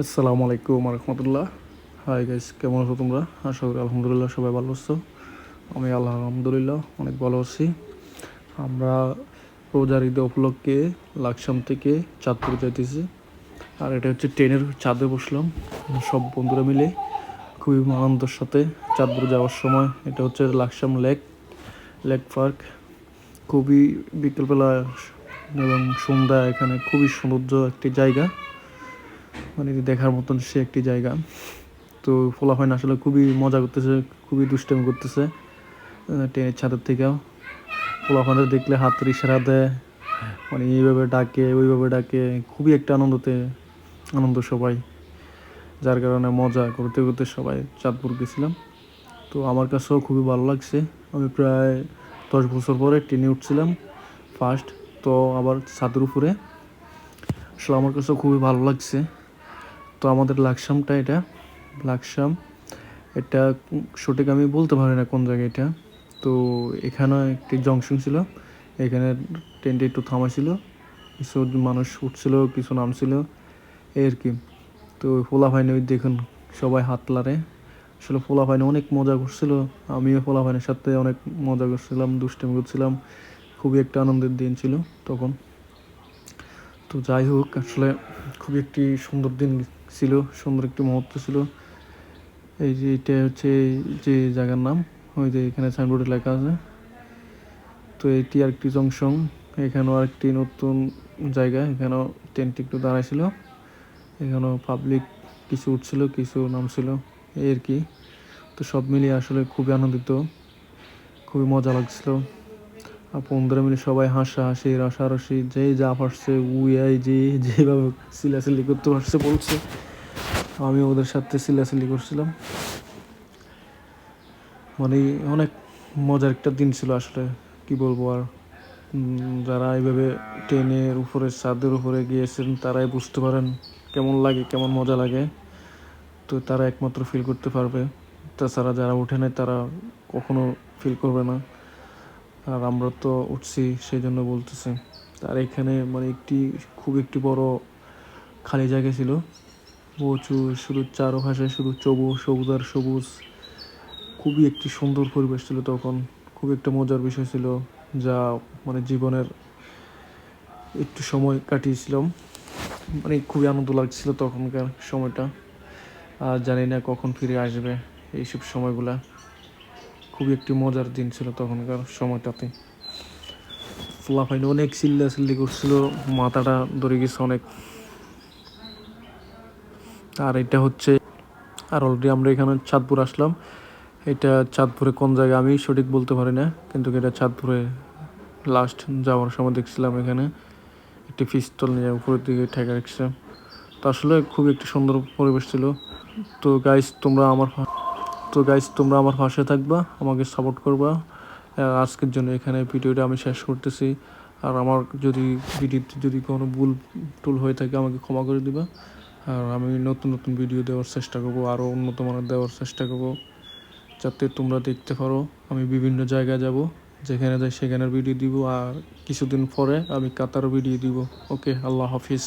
আসসালামু আলাইকুম রহমতুল্লাহ। Hi guys, কেমন আছো তোমরা? আশা করি আলহামদুলিল্লাহ সবাই ভালো আছো। আমি আলহামদুলিল্লাহ অনেক ভালো আছি। আমরা রোজার ঈদ উপলক্ষে লাকসাম থেকে চাঁদপুর যাইতেছি। আর এটা হচ্ছে ট্রেনের চাঁদে বসলাম সব বন্ধুরা মিলে খুবই আনন্দের সাথে। চাঁদপুর যাওয়ার সময় এটা হচ্ছে লাকসাম লেক পার্ক। খুবই বিকেলবেলা এবং সন্ধ্যা এখানে খুবই সৌন্দর্য একটি জায়গা, মানে দেখার মতন সে একটি জায়গা। তো ফলাফাইন আসলে খুবই মজা করতেছে, খুবই দুষ্টামি করতেছে ট্রেনের ছাদের থেকেও। ফলাফাইনটা দেখলে হাতের ইশারা দেয়, মানে এইভাবে ডাকে ওইভাবে ডাকে, খুবই একটা আনন্দ সবাই, যার কারণে মজা করতে করতে সবাই চাঁদপুর গেছিলাম। তো আমার কাছেও খুবই ভালো লাগছে। আমি প্রায় 10 বছর পরে ট্রেনে উঠছিলাম ফার্স্ট, তো আবার ছাদের উপরে আসলে আমার কাছেও খুবই ভালো লাগছে। তো আমাদের লাকসাম এটা সঠিক আমি বলতে পারি না কোন জায়গায় এটা। তো এখানে একটি জংশন ছিল, এখানে ট্রেনটা একটু থামাইছিল, কিছু মানুষ উঠছিল কিছু নামছিল এই আর কি। তো পোলাপাইনে ওই দেখুন সবাই হাত লারে, আসলে পোলাপাইনে অনেক মজা করছিল। আমিও পোলাপাইনের সাথে অনেক মজা করছিলাম, দুষ্টামি করছিলাম। খুবই একটা আনন্দের দিন ছিল তখন। তো যাই হোক, আসলে খুবই একটি সুন্দর দিন ছিল, সুন্দর একটি মুহূর্ত ছিল। এই যে এটা হচ্ছে যে জায়গার নাম, ওই যে এখানে সাইনবোর্ডে লেখা আছে। তো এটি আরেকটি জংশন, এখানেও আরেকটি নতুন জায়গা, এখানেও ট্রেনটি একটু দাঁড়াইছিল, এখানেও পাবলিক কিছু উঠছিল কিছু নামছিল এই আর কি। তো সব মিলিয়ে আসলে খুবই আনন্দিত, খুবই মজা লাগছিল। আর বন্ধুরা মিলে সবাই হাসাহাসি রসারসি, যে যা পারছে উইয়াই যে যেভাবে চিল্লাচিল্লি করতে পারছে বলছে, আমি ওদের সাথে চিল্লাচিল্লি করছিলাম। মানে অনেক মজার একটা দিন ছিল আসলে, কি বলবো আর। যারা এইভাবে ট্রেনের উপরে ছাদের উপরে গিয়েছেন তারাই বুঝতে পারেন কেমন লাগে, কেমন মজা লাগে। তো তারা একমাত্র ফিল করতে পারবে, তাছাড়া যারা ওঠে নাই তারা কখনো ফিল করবে না। আর আমরা তো উঠছি সেই জন্য বলতেছি। আর এখানে মানে খুব একটি বড় খালি জায়গা ছিল, প্রচুর শুধু চারপাশে শুধু সবুজ আর সবুজ। খুবই একটি সুন্দর পরিবেশ ছিল তখন, খুব একটা মজার বিষয় ছিল, যা মানে জীবনের একটু সময় কাটিয়েছিলাম। মানে খুবই আনন্দ লাগছিল তখনকার সময়টা। আর জানি না কখন ফিরে আসবে এইসব সময়গুলা। খুবই একটি মজার দিন ছিল তখনকার সময়টাতে। ফলাফাইন অনেক চিল্লাচিল্লি করছিল, মাথাটা ধরে গেছে অনেক। আর এটা হচ্ছে, আর অলরেডি আমরা এখানে চাঁদপুর আসলাম। এটা চাঁদপুরে কোন জায়গা আমি সঠিক বলতে পারি না, কিন্তু এটা চাঁদপুরে লাস্ট যাওয়ার সময় দেখছিলাম এখানে একটি পিস্তল নিয়ে উপরের দিকে ঠেকা রাখছে। তো আসলে খুব একটি সুন্দর পরিবেশ ছিল। তো গাইস তোমরা আমার পাশে থাকবা, আমাকে সাপোর্ট করবা। আজকের জন্য এখানে ভিডিওটা আমি শেষ করতেছি। আর আমার ভিডিওতে যদি কোনো ভুল টুল হয়ে থাকে আমাকে ক্ষমা করে দিবা। আর আমি নতুন নতুন ভিডিও দেওয়ার চেষ্টা করবো, আরও উন্নত মানের দেওয়ার চেষ্টা করবো, যাতে তোমরা দেখতে পারো। আমি বিভিন্ন জায়গায় যাব, যেখানে যাই সেখানের ভিডিও দিব। আর কিছুদিন পরে আমি কাতার ভিডিও দিব। ওকে, আল্লাহ হাফিজ।